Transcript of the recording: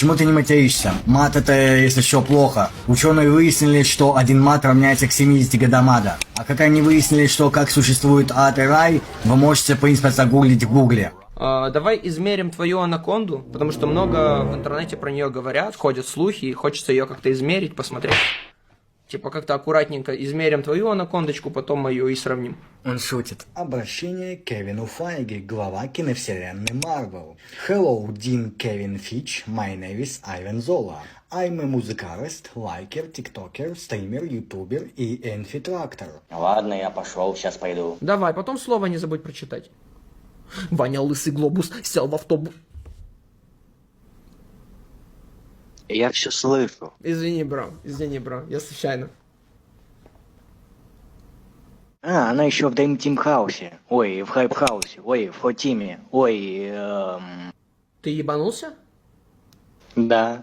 Почему ты не материшься? Мат это, если что, плохо. Ученые выяснили, что один мат равняется к 70 годам ада. А как они выяснили, что как существует ад и рай, вы можете, в принципе, загуглить в гугле. Давай измерим твою анаконду, потому что много в интернете про нее говорят, ходят слухи, и хочется ее как-то измерить, посмотреть. Типа как-то аккуратненько измерим твою анакондочку, потом мою и сравним. Он шутит. Обращение к Кевину Файге, глава киновселенной Marvel. Hello, Dean Kevin Fitch, my name is Ivan Zola. I'm a музыкарист, лайкер, тиктокер, стример, ютубер и инфитрактор. Ладно, я пошел, сейчас пойду. Давай, потом слово не забудь прочитать. Ваня Лысый Глобус сел в автобус. Я все слышу. Извини, бро, я случайно. Она еще в Dream Team Хаусе. Ой, в Хайп Хаусе. Ой, в Хотиме. Ой, Ты ебанулся? да.